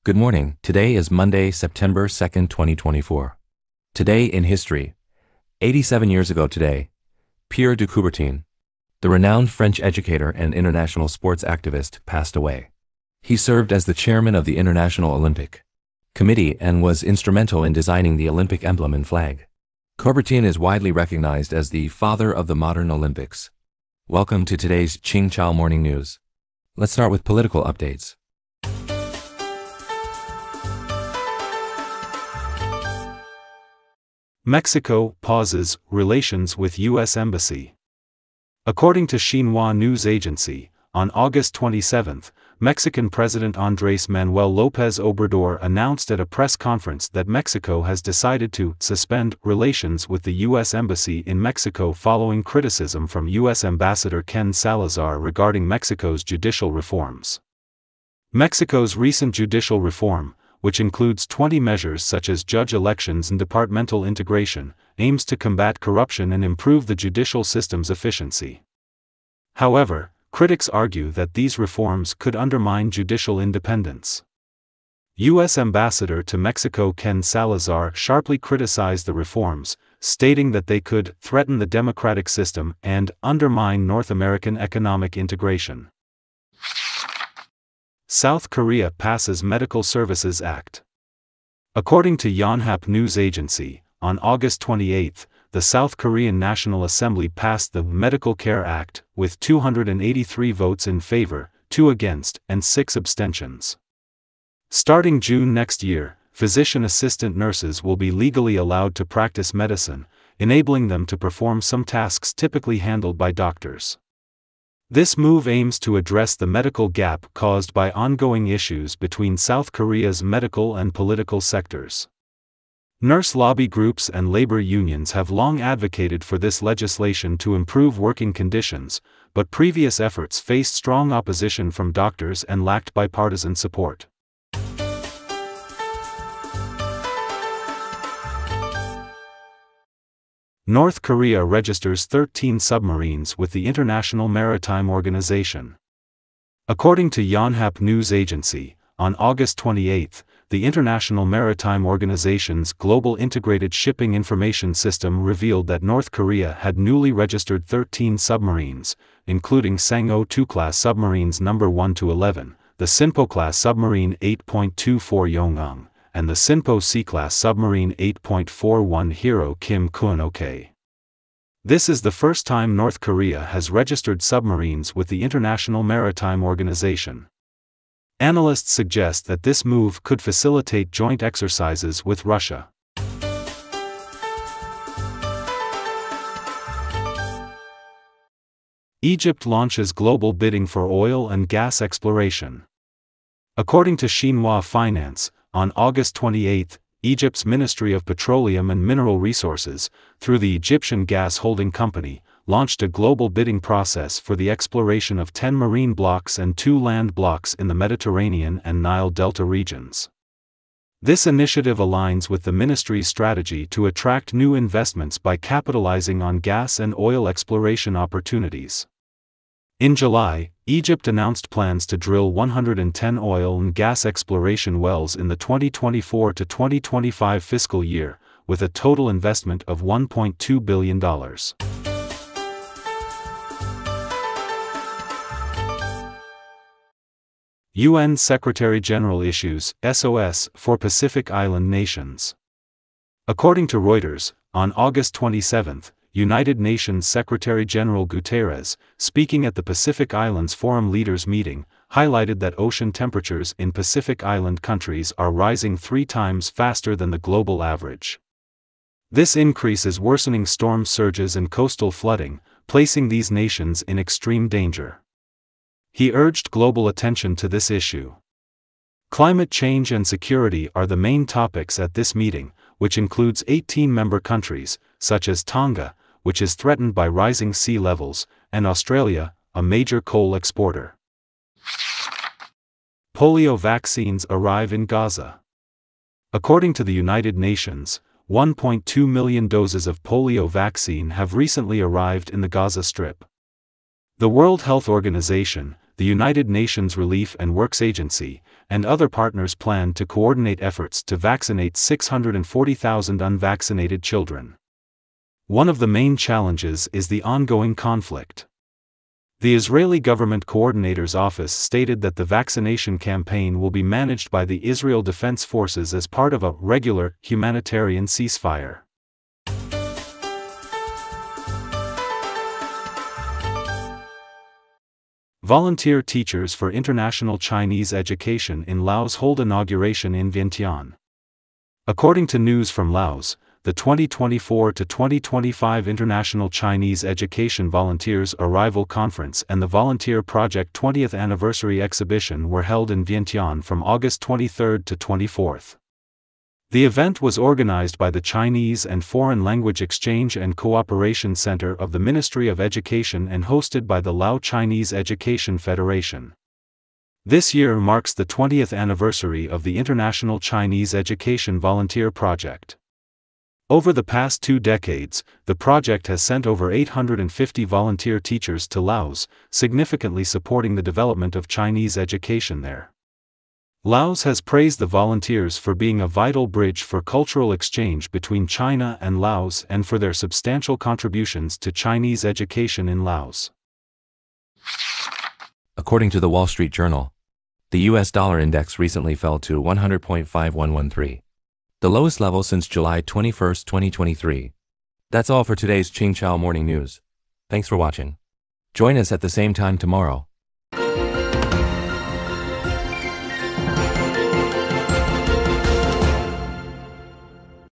Good morning. Today is Monday, September 2nd, 2024. Today in history, 87 years ago today, Pierre de Coubertin, the renowned French educator and international sports activist, passed away. He served as the chairman of the International Olympic Committee and was instrumental in designing the Olympic emblem and flag. Coubertin is widely recognized as the father of the modern Olympics. Welcome to today's Qingchao Morning News. Let's start with political updates. Mexico pauses relations with U.S. Embassy. According to Xinhua News Agency, on August 27, Mexican President Andrés Manuel López Obrador announced at a press conference that Mexico has decided to suspend relations with the U.S. Embassy in Mexico following criticism from U.S. Ambassador Ken Salazar regarding Mexico's judicial reforms. Mexico's recent judicial reform, which includes 20 measures such as judge elections and departmental integration, aims to combat corruption and improve the judicial system's efficiency. However, critics argue that these reforms could undermine judicial independence. U.S. Ambassador to Mexico Ken Salazar sharply criticized the reforms, stating that they could threaten the democratic system and undermine North American economic integration. South Korea passes Medical Services Act. According to Yonhap News Agency, on August 28, the South Korean National Assembly passed the Medical Care Act, with 283 votes in favor, 2 against, and 6 abstentions. Starting June next year, physician assistant nurses will be legally allowed to practice medicine, enabling them to perform some tasks typically handled by doctors. This move aims to address the medical gap caused by ongoing issues between South Korea's medical and political sectors. Nurse lobby groups and labor unions have long advocated for this legislation to improve working conditions, but previous efforts faced strong opposition from doctors and lacked bipartisan support. North Korea registers 13 submarines with the International Maritime Organization. According to Yonhap News Agency, on August 28, the International Maritime Organization's Global Integrated Shipping Information System revealed that North Korea had newly registered 13 submarines, including Sangho II-class submarines No. 1-11, the Sinpo-class submarine 8.24 Yongung, and the Sinpo C-class submarine 8.41 Hiro Kim Kun-ok. This is the first time North Korea has registered submarines with the International Maritime Organization. Analysts suggest that this move could facilitate joint exercises with Russia. Egypt launches global bidding for oil and gas exploration. According to Xinhua Finance, on August 28, Egypt's Ministry of Petroleum and Mineral Resources, through the Egyptian Gas Holding Company, launched a global bidding process for the exploration of 10 marine blocks and 2 land blocks in the Mediterranean and Nile Delta regions. This initiative aligns with the ministry's strategy to attract new investments by capitalizing on gas and oil exploration opportunities. In July, Egypt announced plans to drill 110 oil and gas exploration wells in the 2024 to 2025 fiscal year, with a total investment of $1.2 billion. UN Secretary-General issues SOS for Pacific Island nations. According to Reuters, on August 27, United Nations Secretary-General Guterres, speaking at the Pacific Islands Forum Leaders Meeting, highlighted that ocean temperatures in Pacific Island countries are rising 3 times faster than the global average. This increase is worsening storm surges and coastal flooding, placing these nations in extreme danger. He urged global attention to this issue. Climate change and security are the main topics at this meeting, which includes 18 member countries, such as Tonga, which is threatened by rising sea levels, and Australia, a major coal exporter. Polio vaccines arrive in Gaza. According to the United Nations, 1.2 million doses of polio vaccine have recently arrived in the Gaza Strip. The World Health Organization, the United Nations Relief and Works Agency, and other partners plan to coordinate efforts to vaccinate 640,000 unvaccinated children. One of the main challenges is the ongoing conflict. The Israeli Government Coordinator's Office stated that the vaccination campaign will be managed by the Israel Defense Forces as part of a regular humanitarian ceasefire. Volunteer teachers for international Chinese education in Laos hold inauguration in Vientiane. According to news from Laos, the 2024-2025 International Chinese Education Volunteers Arrival Conference and the Volunteer Project 20th Anniversary Exhibition were held in Vientiane from August 23 to 24. The event was organized by the Chinese and Foreign Language Exchange and Cooperation Center of the Ministry of Education and hosted by the Lao Chinese Education Federation. This year marks the 20th anniversary of the International Chinese Education Volunteer Project. Over the past 2 decades, the project has sent over 850 volunteer teachers to Laos, significantly supporting the development of Chinese education there. Laos has praised the volunteers for being a vital bridge for cultural exchange between China and Laos and for their substantial contributions to Chinese education in Laos. According to the Wall Street Journal, the US dollar index recently fell to 100.5113, the lowest level since July 21, 2023. That's all for today's Qingchao Morning News. Thanks for watching. Join us at the same time tomorrow.